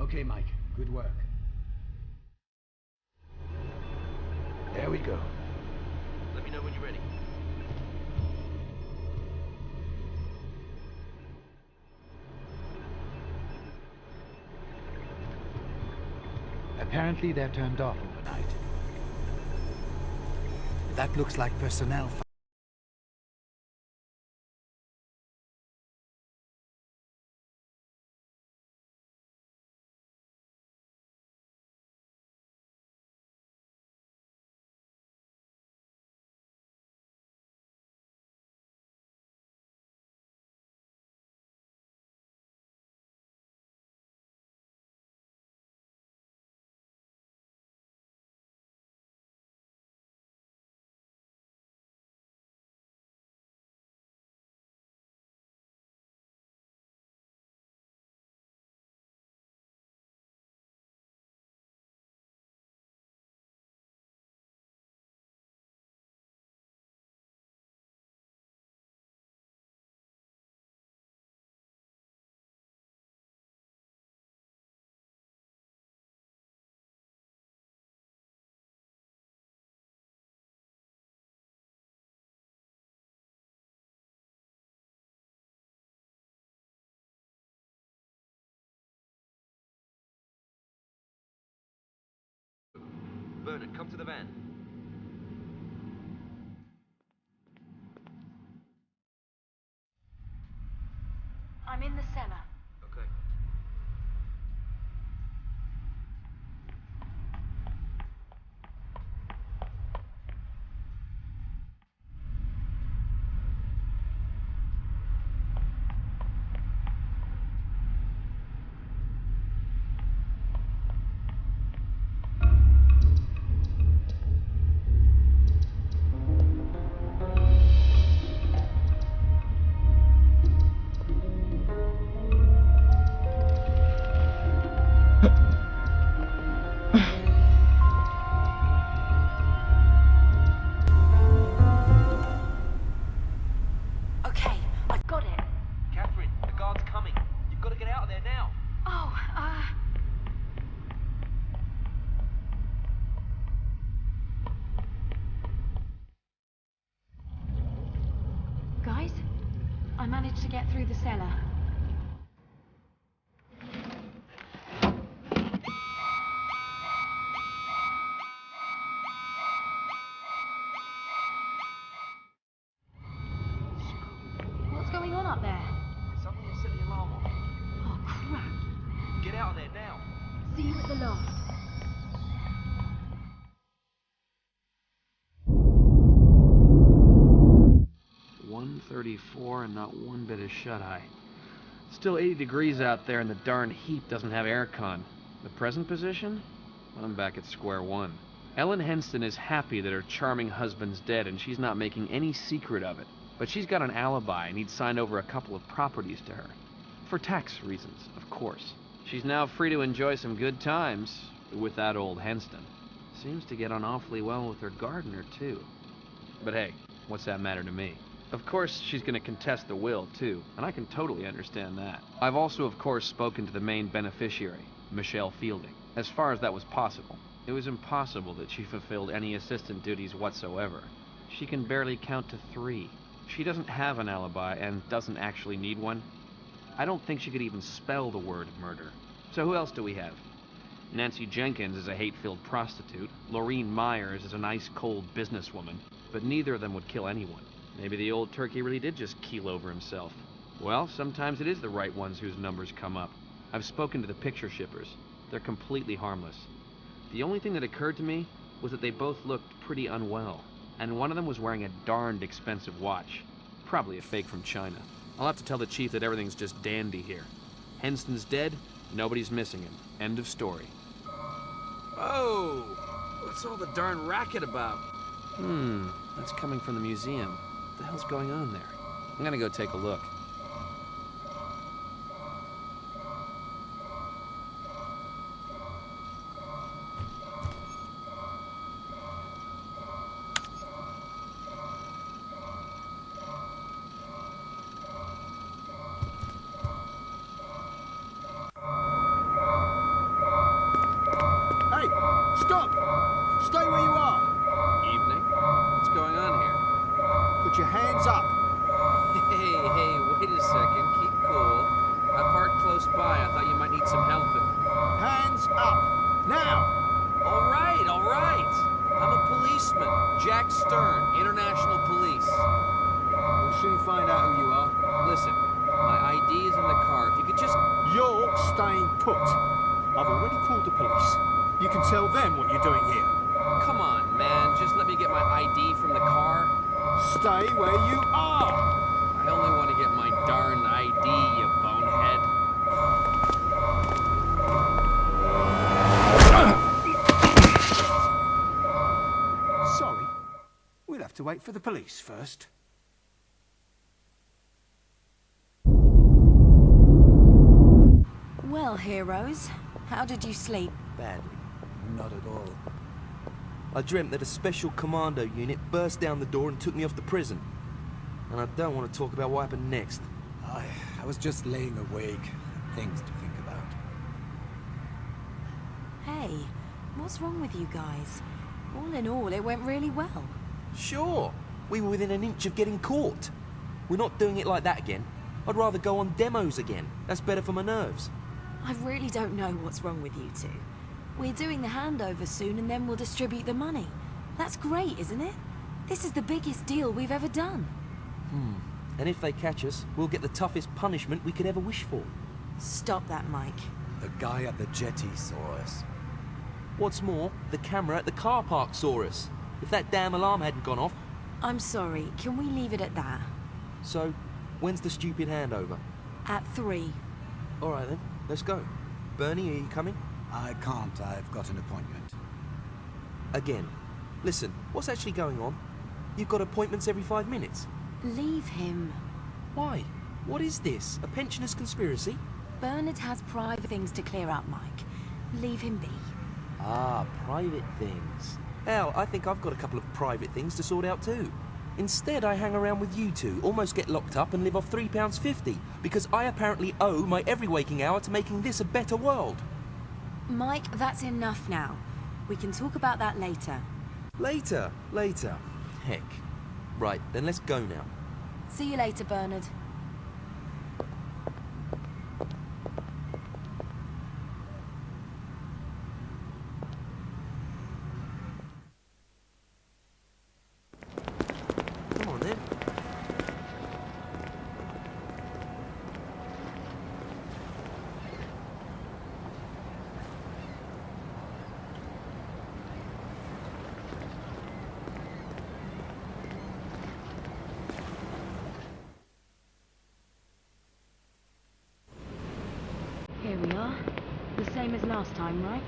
Okay, Mike. Good work. There we go. Let me know when you're ready. Apparently they're turned off overnight. That looks like personnel. Bernard, come to the van. I'm in the cellar. Okay. Okay, I've got it. Catherine, the guard's coming. You've got to get out of there now. Oh, Guys, I managed to get through the cellar. What's going on up there? Somebody has set the alarm off. Oh, crap. Get out of there now. See you at the loft. .134 and not one bit of shut-eye. Still 80 degrees out there and the darn heat doesn't have aircon. The present position? I'm back at square one. Ellen Henston is happy that her charming husband's dead and she's not making any secret of it. But she's got an alibi and he'd signed over a couple of properties to her. For tax reasons, of course. She's now free to enjoy some good times with that old Henston. Seems to get on awfully well with her gardener, too. But hey, what's that matter to me? Of course, she's going to contest the will, too, and I can totally understand that. I've also, of course, spoken to the main beneficiary, Michelle Fielding, as far as that was possible. It was impossible that she fulfilled any assistant duties whatsoever. She can barely count to 3. She doesn't have an alibi and doesn't actually need one. I don't think she could even spell the word murder. So who else do we have? Nancy Jenkins is a hate-filled prostitute. Laureen Myers is an ice-cold businesswoman. But neither of them would kill anyone. Maybe the old turkey really did just keel over himself. Well, sometimes it is the right ones whose numbers come up. I've spoken to the picture shippers. They're completely harmless. The only thing that occurred to me was that they both looked pretty unwell. And one of them was wearing a darned expensive watch. Probably a fake from China. I'll have to tell the chief that everything's just dandy here. Henston's dead, nobody's missing him. End of story. Oh, what's all the darn racket about? That's coming from the museum. What the hell's going on there? I'm gonna go take a look. Stop! Stay where you are! Evening? What's going on here? Put your hands up! Hey, wait a second. Keep cool. I parked close by. I thought you might need some help. Hands up! Now! All right. I'm a policeman. Jack Stern, International Police. We'll soon find out who you are. Listen, my ID is in the car. If you could just... You're staying put. I've already called the police. You can tell them what you're doing here. Come on, man. Just let me get my ID from the car. Stay where you are! I only want to get my darn ID, you bonehead. Sorry. We'll have to wait for the police first. Well, heroes, how did you sleep? Badly. Not at all. I dreamt that a special commando unit burst down the door and took me off to prison. And I don't want to talk about what happened next. I was just laying awake. Things to think about. Hey, what's wrong with you guys? All in all, it went really well. Sure, we were within an inch of getting caught. We're not doing it like that again. I'd rather go on demos again. That's better for my nerves. I really don't know what's wrong with you two. We're doing the handover soon and then we'll distribute the money. That's great, isn't it? This is the biggest deal we've ever done. And if they catch us, we'll get the toughest punishment we could ever wish for. Stop that, Mike. The guy at the jetty saw us. What's more, the camera at the car park saw us. If that damn alarm hadn't gone off. I'm sorry, can we leave it at that? So, when's the stupid handover? At 3. All right then, let's go. Bernie, are you coming? I can't. I've got an appointment. Again. Listen, what's actually going on? You've got appointments every 5 minutes. Leave him. Why? What is this? A pensioners' conspiracy? Bernard has private things to clear up, Mike. Leave him be. Ah, private things. Hell, I think I've got a couple of private things to sort out too. Instead, I hang around with you two, almost get locked up and live off £3.50, because I apparently owe my every waking hour to making this a better world. Mike, that's enough now. We can talk about that later. Later. Heck. Right, then let's go now. See you later, Bernard. Come on then. Here we are. The same as last time, right?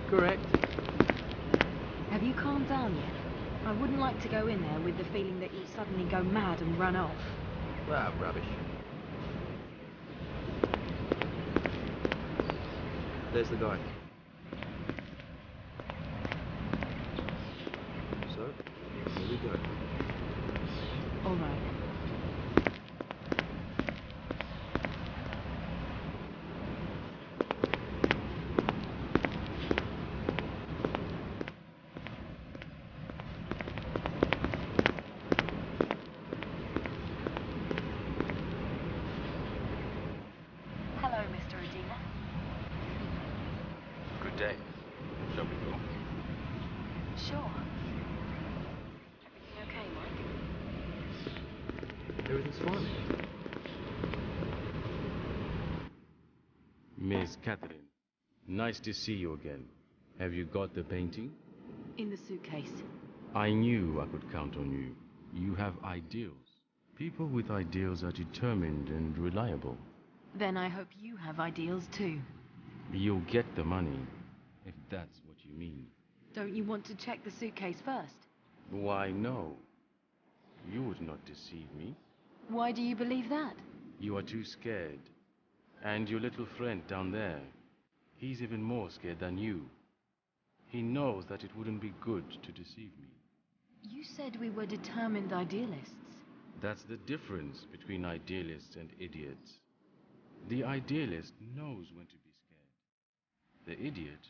Correct. Have you calmed down yet? I wouldn't like to go in there with the feeling that you'll suddenly go mad and run off. Ah, rubbish. There's the guy. So, here we go. All right. Hello, Mr. Edina. Good day. Shall we go? Sure. Everything okay, Mike? Everything's fine. Miss Catherine, nice to see you again. Have you got the painting? In the suitcase. I knew I could count on you. You have ideals. People with ideals are determined and reliable. Then I hope you have ideals too. You'll get the money, if that's what you mean. Don't you want to check the suitcase first? Why, no. You would not deceive me. Why do you believe that? You are too scared. And your little friend down there, he's even more scared than you. He knows that it wouldn't be good to deceive me. You said we were determined idealists. That's the difference between idealists and idiots. The idealist knows when to be scared. The idiot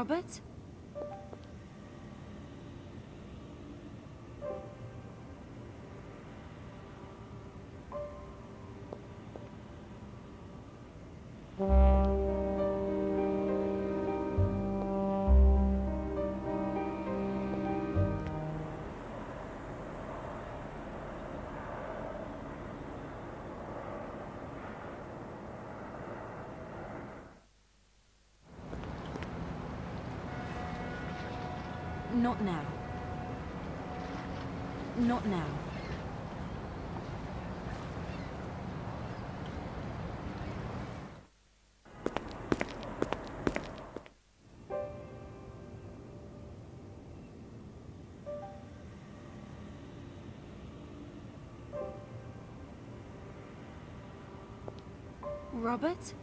Robert? Not now. Not now. Robert?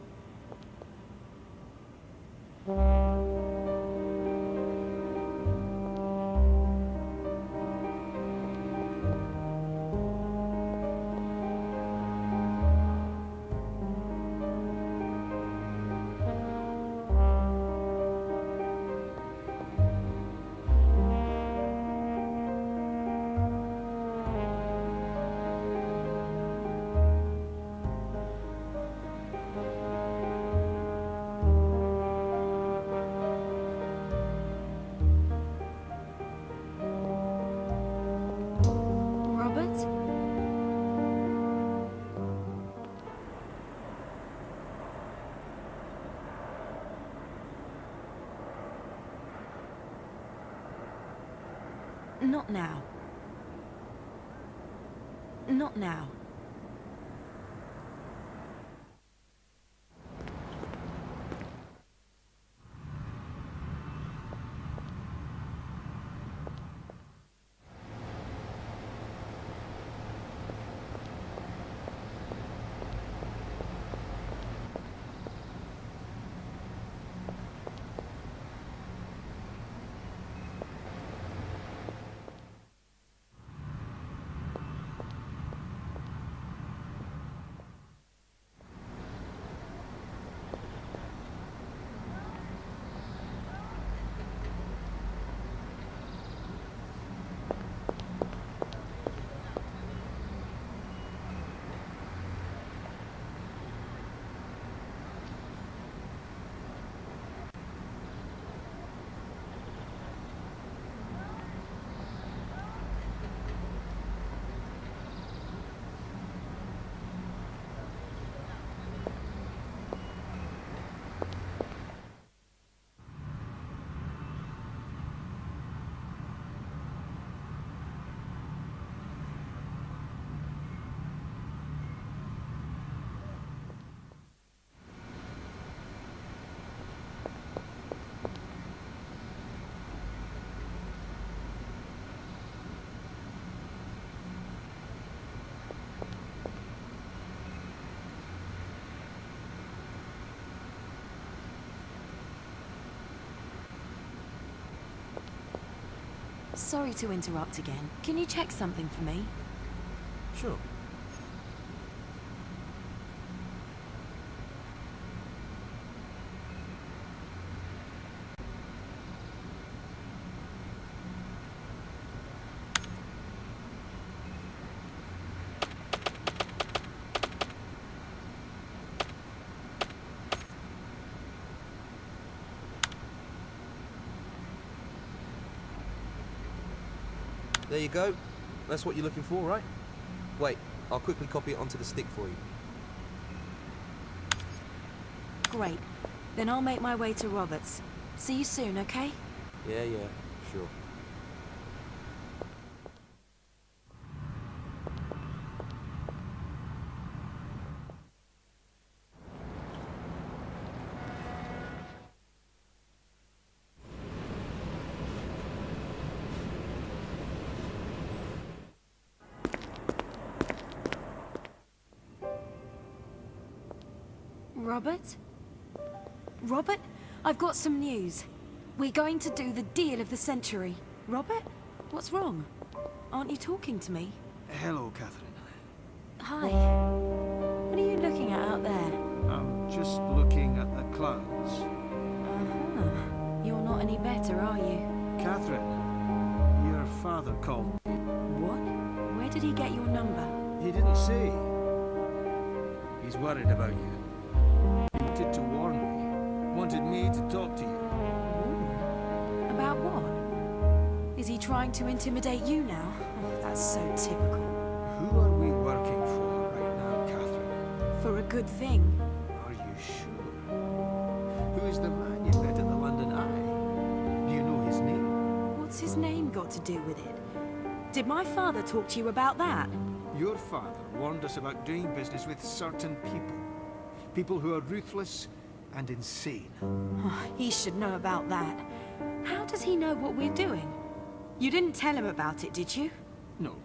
Robert? Not now. Not now. Sorry to interrupt again. Can you check something for me? Sure. There you go. That's what you're looking for, right? Wait, I'll quickly copy it onto the stick for you. Great. Then I'll make my way to Robert's. See you soon, okay? Yeah, sure. Robert? Robert? I've got some news. We're going to do the deal of the century. Robert? What's wrong? Aren't you talking to me? Hello, Catherine. Hi. What are you looking at out there? I'm just looking at the clouds. Uh-huh. You're not any better, are you? Catherine, your father called. What? Where did he get your number? He didn't say. He's worried about you. He wanted to warn me. Wanted me to talk to you. Ooh. About what? Is he trying to intimidate you now? Oh, that's so typical. Who are we working for right now, Catherine? For a good thing. Are you sure? Who is the man you met at the London Eye? Do you know his name? What's his name got to do with it? Did my father talk to you about that? Your father warned us about doing business with certain people. People who are ruthless and insane. Oh, he should know about that. How does he know what we're doing? You didn't tell him about it, did you? No.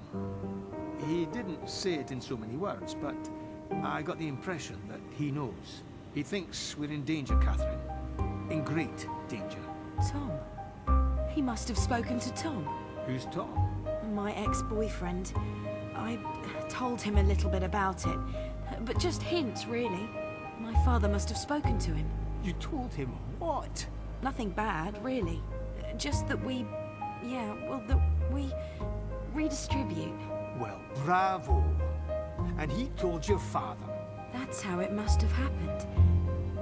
He didn't say it in so many words, but I got the impression that he knows. He thinks we're in danger, Catherine. In great danger. Tom. He must have spoken to Tom. Who's Tom? My ex-boyfriend. I told him a little bit about it, but just hints, really. My father must have spoken to him. You told him what? Nothing bad, really. Just that we... yeah, well, that we redistribute. Well, bravo. And he told your father. That's how it must have happened.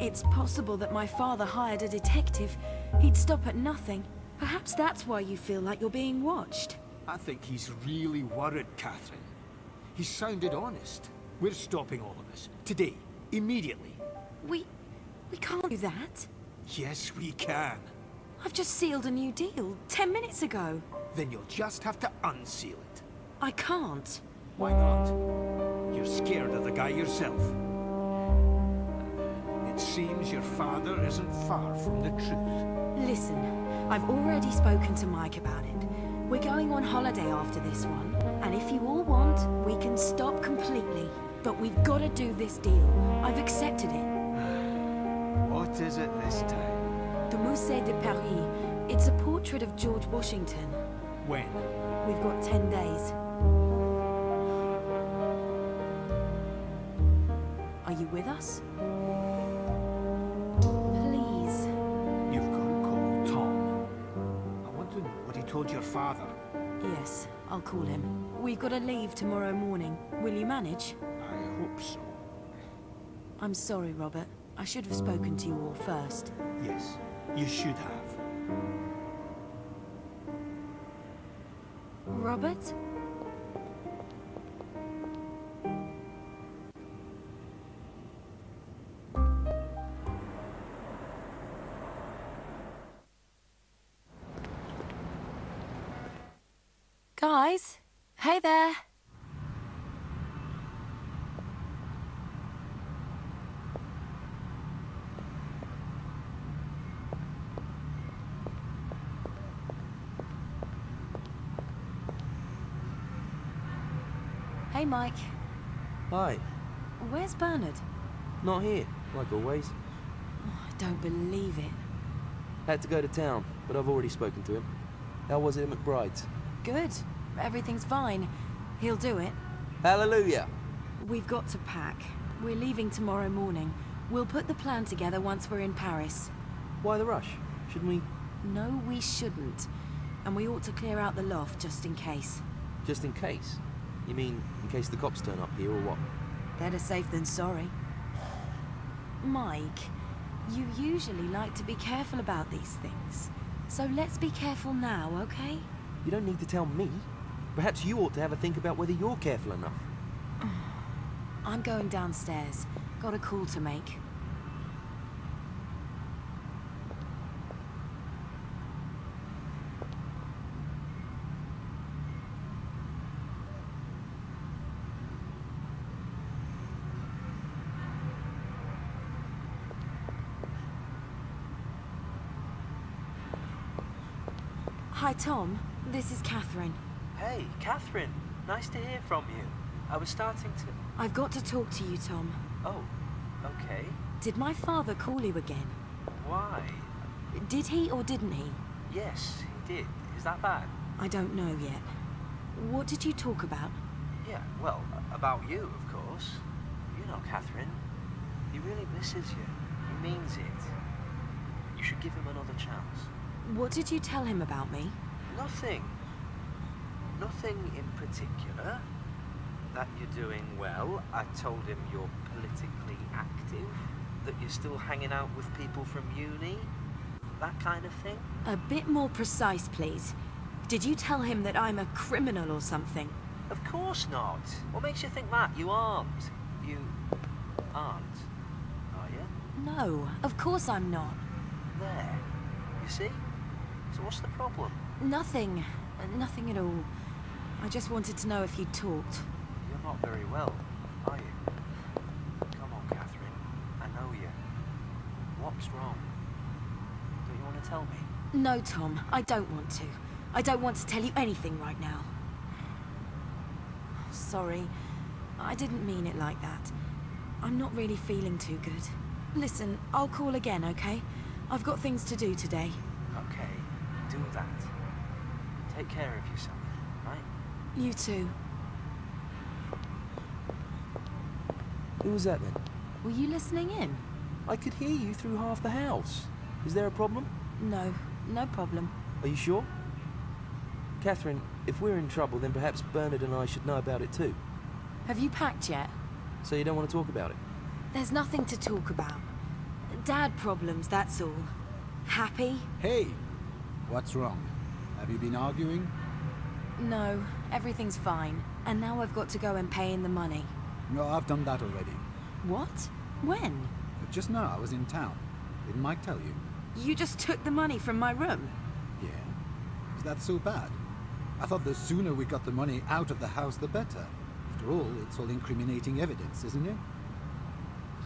It's possible that my father hired a detective. He'd stop at nothing. Perhaps that's why you feel like you're being watched. I think he's really worried, Catherine. He sounded honest. We're stopping all of this. Today. Immediately. We can't do that. Yes, we can. I've just sealed a new deal 10 minutes ago. Then you'll just have to unseal it. I can't. Why not? You're scared of the guy yourself. It seems your father isn't far from the truth. Listen, I've already spoken to Mike about it. We're going on holiday after this one, and if you all want, we can stop completely. But we've got to do this deal. I've accepted it. What is it this time? The Musée de Paris. It's a portrait of George Washington. When? We've got 10 days. Are you with us? Please. You've got to call Tom. I want to know what he told your father. Yes, I'll call him. We've got to leave tomorrow morning. Will you manage? I hope so. I'm sorry, Robert. I should have spoken to you all first. Yes, you should have. Robert? Guys? Hey there! Hey, Mike. Hi. Where's Bernard? Not here, like always. I don't believe it. Had to go to town, but I've already spoken to him. How was it at McBride's? Good. Everything's fine. He'll do it. Hallelujah! We've got to pack. We're leaving tomorrow morning. We'll put the plan together once we're in Paris. Why the rush? Shouldn't we... No, we shouldn't. And we ought to clear out the loft just in case. Just in case? You mean in case the cops turn up here or what? Better safe than sorry. Mike, you usually like to be careful about these things. So let's be careful now, okay? You don't need to tell me. Perhaps you ought to have a think about whether you're careful enough. I'm going downstairs. Got a call to make. Hi, Tom. This is Catherine. Hey, Catherine. Nice to hear from you. I was starting to... I've got to talk to you, Tom. Oh, okay. Did my father call you again? Why? Did he or didn't he? Yes, he did. Is that bad? I don't know yet. What did you talk about? Yeah, well, about you, of course. You know, Catherine. He really misses you. He means it. You should give him another chance. What did you tell him about me? Nothing. Nothing in particular. That you're doing well. I told him you're politically active. That you're still hanging out with people from uni. That kind of thing. A bit more precise, please. Did you tell him that I'm a criminal or something? Of course not. What makes you think that? You aren't. You aren't, are you? No, of course I'm not. There. You see? So what's the problem? Nothing. Nothing at all. I just wanted to know if you'd talked. You're not very well, are you? Come on, Catherine. I know you. What's wrong? Don't you want to tell me? No, Tom, I don't want to. I don't want to tell you anything right now. Sorry. I didn't mean it like that. I'm not really feeling too good. Listen, I'll call again, okay? I've got things to do today. Okay, do that. Take care of yourself, right? You too. Who was that then? Were you listening in? I could hear you through half the house. Is there a problem? No, no problem. Are you sure? Catherine, if we're in trouble, then perhaps Bernard and I should know about it too. Have you packed yet? So you don't want to talk about it? There's nothing to talk about. Dad problems, that's all. Happy? Hey! What's wrong? Have you been arguing? No, everything's fine. And now I've got to go and pay in the money. No, I've done that already. What? When? Just now, I was in town. Didn't Mike tell you? You just took the money from my room. Yeah. Is that so bad? I thought the sooner we got the money out of the house, the better. After all, it's all incriminating evidence, isn't it?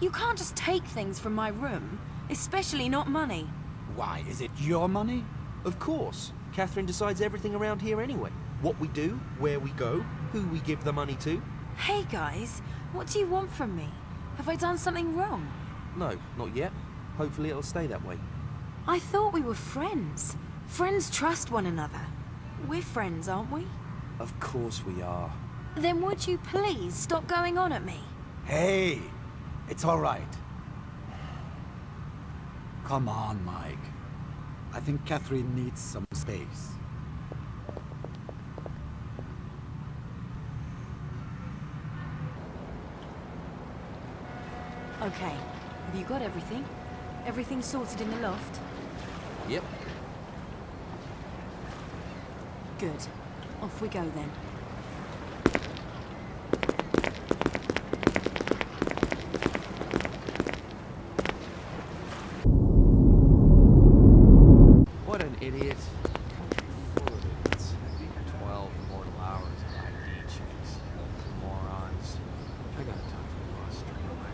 You can't just take things from my room, especially not money. Why, is it your money? Of course. Catherine decides everything around here anyway. What we do, where we go, who we give the money to. Hey guys, what do you want from me? Have I done something wrong? No, not yet. Hopefully it'll stay that way. I thought we were friends. Friends trust one another. We're friends, aren't we? Of course we are. Then would you please stop going on at me? Hey! It's all right. Come on, Mike. I think Catherine needs some space. Okay, have you got everything? Everything sorted in the loft? Yep. Good. Off we go then. What an idiot. Full of idiots. 12 mortal hours of ID checks. Morons. I gotta talk to the boss straight away.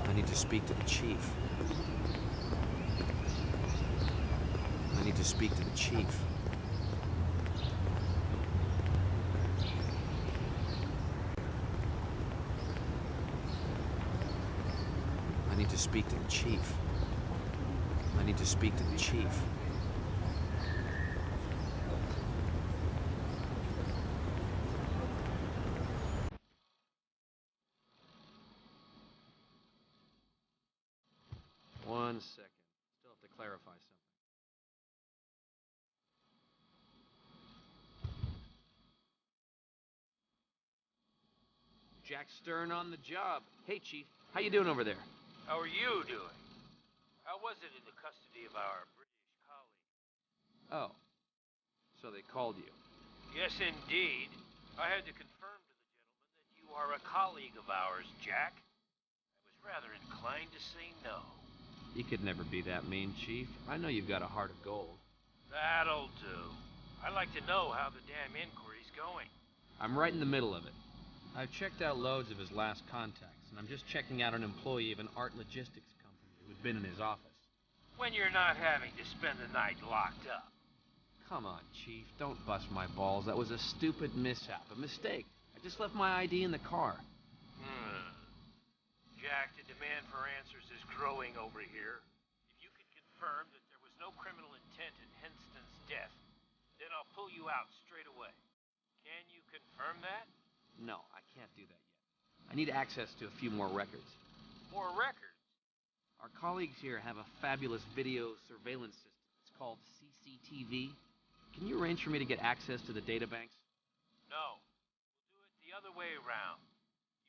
I need to speak to the chief. I need to speak to the chief. I need to speak to the chief. I need to speak to the chief. One second. Still have to clarify something. Jack Stern on the job. Hey, Chief. How you doing over there? How are you doing? How was it in the custody of our British colleague? Oh. So they called you. Yes, indeed. I had to confirm to the gentleman that you are a colleague of ours, Jack. I was rather inclined to say no. You could never be that mean, Chief. I know you've got a heart of gold. That'll do. I'd like to know how the damn inquiry's going. I'm right in the middle of it. I've checked out loads of his last contacts, and I'm just checking out an employee of an art logistics company who'd been in his office. When you're not having to spend the night locked up. Come on, Chief, don't bust my balls. That was a stupid mishap, a mistake. I just left my ID in the car. Jack, the demand for answers is growing over here. If you could confirm that there was no criminal intent in Henston's death, then I'll pull you out straight away. Can you confirm that? No, I can't do that yet. I need access to a few more records. More records? Our colleagues here have a fabulous video surveillance system. It's called CCTV. Can you arrange for me to get access to the databanks? No. We'll do it the other way around.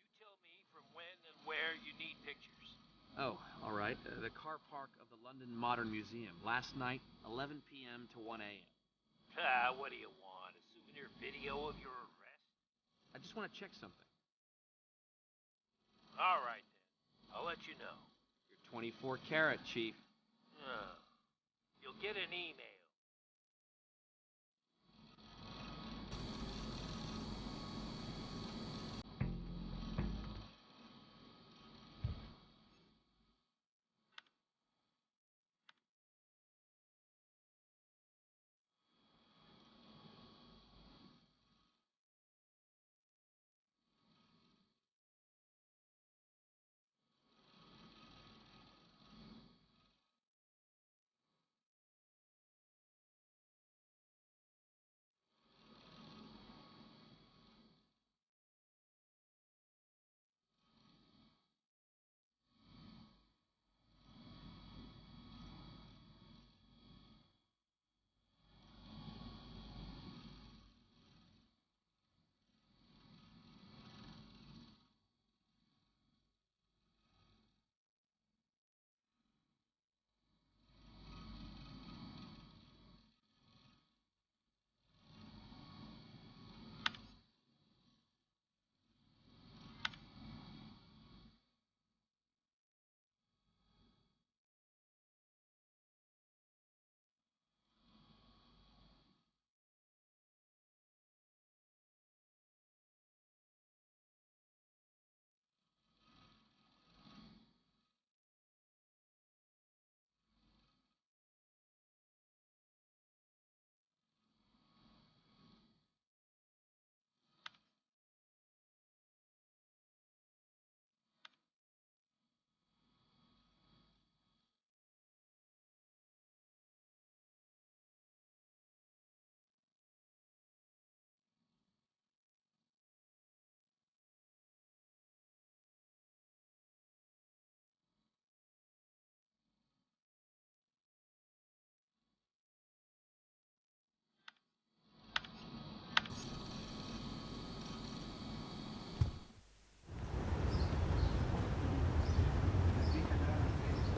You tell me from when and where you need pictures. Oh, all right. The car park of the London Modern Museum. Last night, 11 p.m. to 1 a.m. What do you want? A souvenir video of your arrest? I just want to check something. All right, then. I'll let you know. You're 24 karat, Chief. You'll get an email.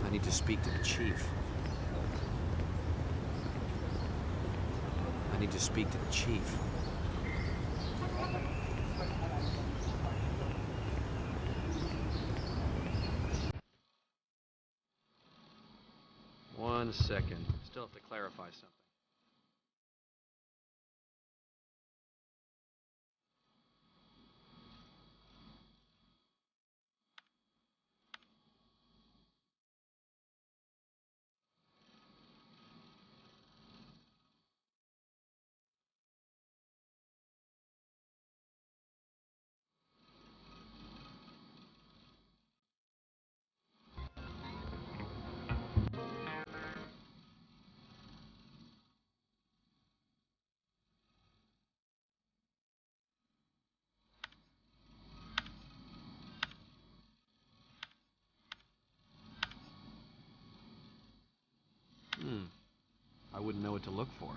I need to speak to the chief. I need to speak to the chief. One second. Still have to clarify something. I wouldn't know what to look for.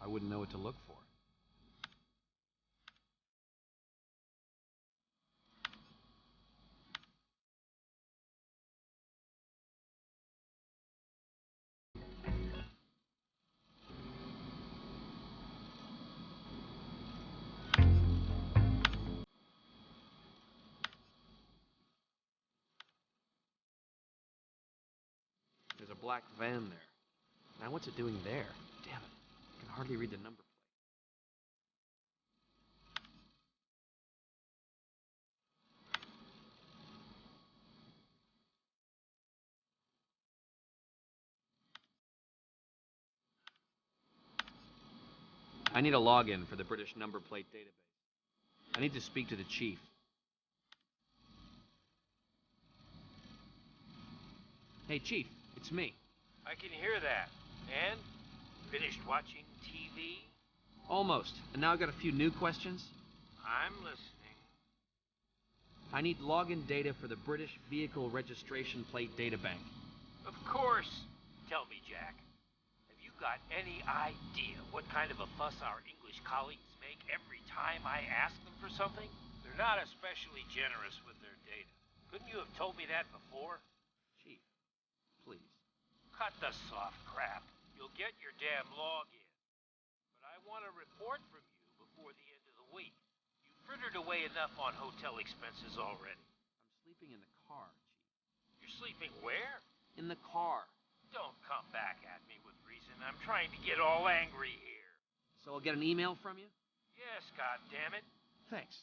I wouldn't know what to look for. There's a black van there. Now what's it doing there? Damn it. I can hardly read the number plate. I need a login for the British number plate database. I need to speak to the chief. Hey, Chief, it's me. I can hear that. And? Finished watching TV? Almost. And now I've got a few new questions. I'm listening. I need login data for the British Vehicle Registration Plate Databank. Of course. Tell me, Jack. Have you got any idea what kind of a fuss our English colleagues make every time I ask them for something? They're not especially generous with their data. Couldn't you have told me that before? Chief, please. Cut the soft crap. You'll get your damn login. But I want a report from you before the end of the week. You frittered away enough on hotel expenses already. I'm sleeping in the car, Chief. You're sleeping where? In the car. Don't come back at me with reason. I'm trying to get all angry here. So I'll get an email from you? Yes, goddammit. Thanks.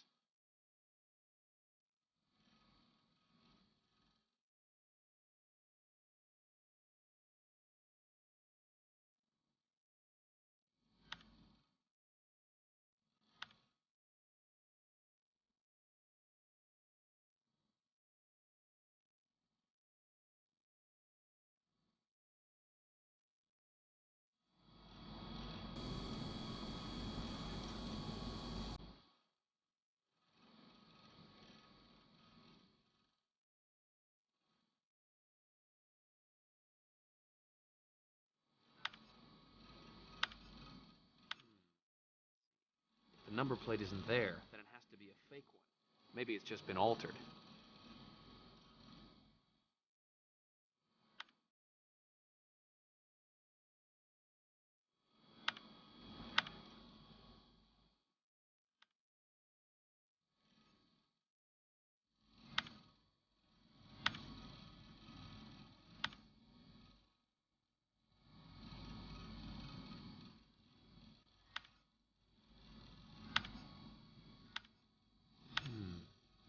If the number plate isn't there, then it has to be a fake one. Maybe it's just been altered.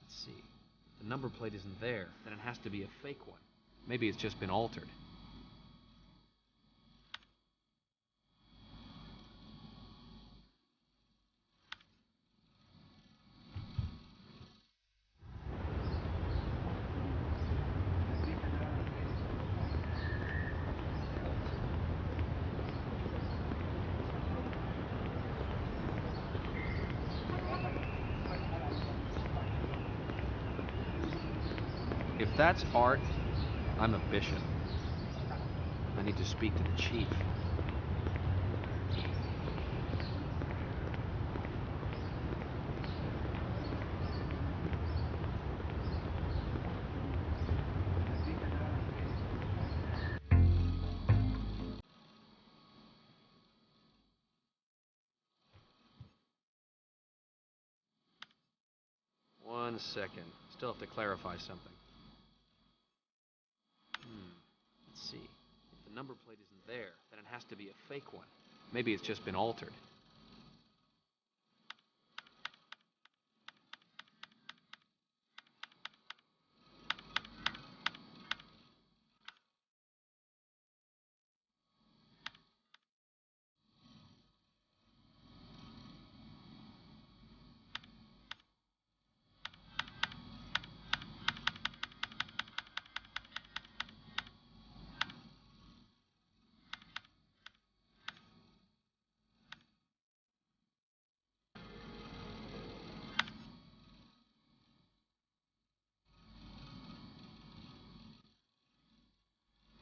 Let's see. If the number plate isn't there, then it has to be a fake one. Maybe it's just been altered. If that's art, I'm a bishop. I need to speak to the chief. One second. Still have to clarify something. Let's see. If the number plate isn't there, then it has to be a fake one. Maybe it's just been altered.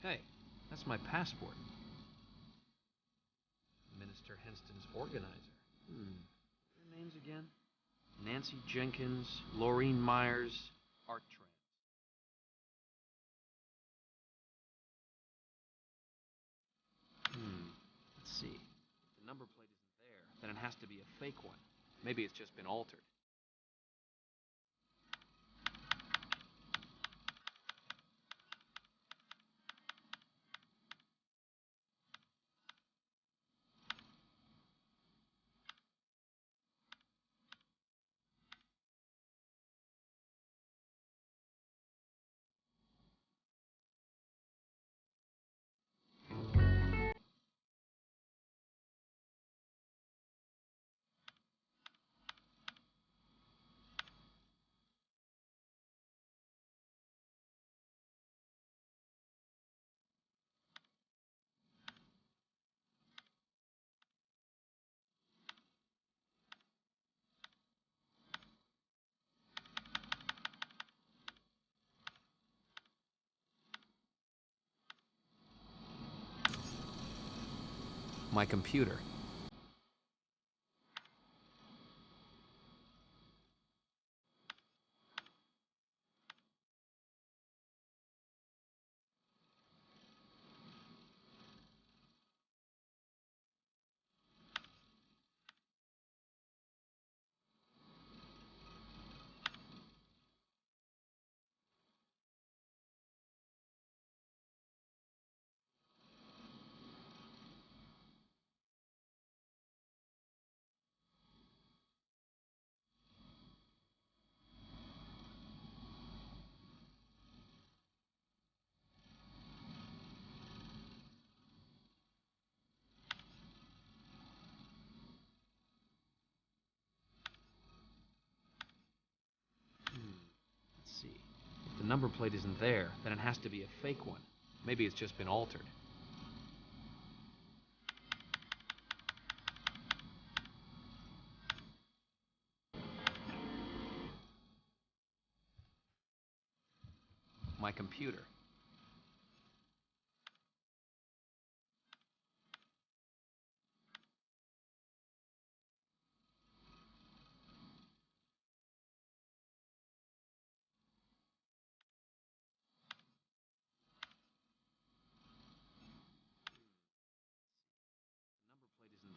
Hey, that's my passport. Minister Henston's organizer. Their names again? Nancy Jenkins, Laureen Myers, Art Trans. Let's see. If the number plate isn't there, then it has to be a fake one. Maybe it's just been altered. My computer. Let's see. If the number plate isn't there, then it has to be a fake one. Maybe it's just been altered. My computer.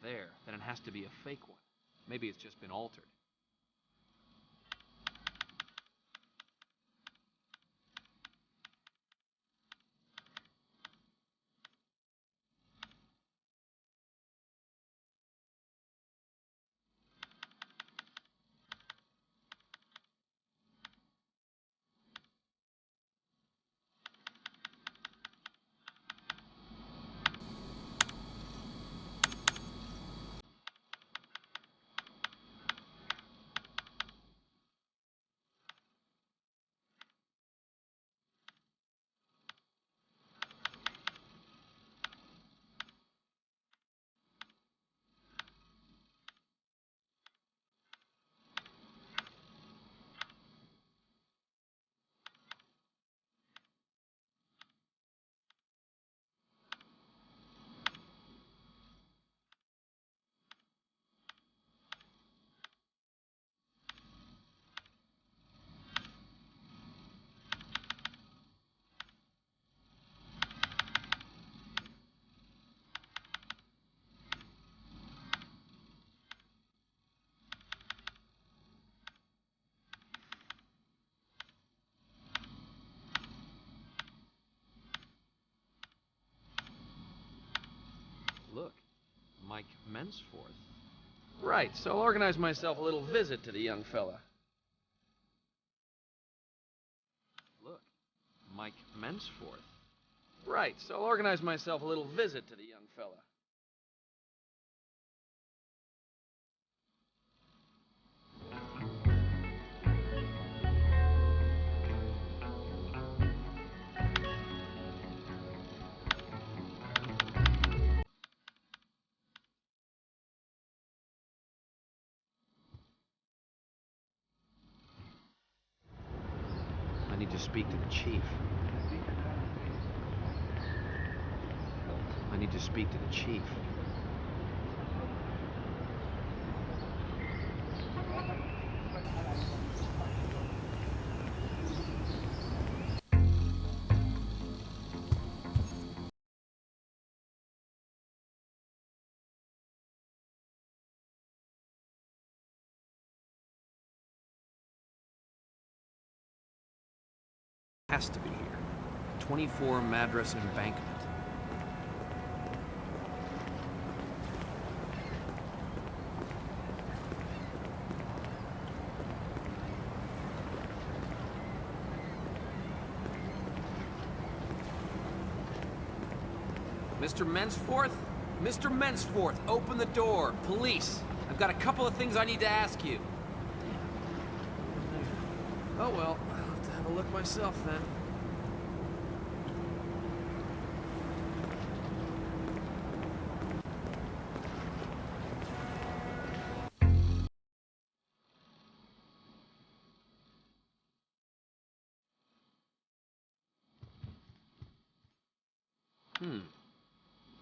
Isn't there, then it has to be a fake one. Maybe it's just been altered. Look, Mike Mensforth. Right, so I'll organize myself a little visit to the young fella. Look, Mike Mensforth. Right, so I'll organize myself a little visit to the young fella. I need to speak to the chief. I need to speak to the chief. Has to be here. 24 Madras Embankment. Mr. Mensforth? Mr. Mensforth, open the door. Police. I've got a couple of things I need to ask you. Oh well, I'll have to have a look myself then.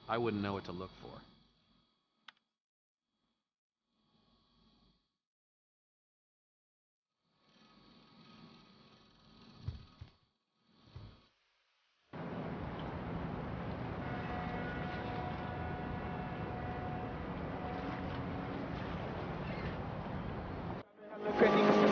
I wouldn't know what to look for. Trending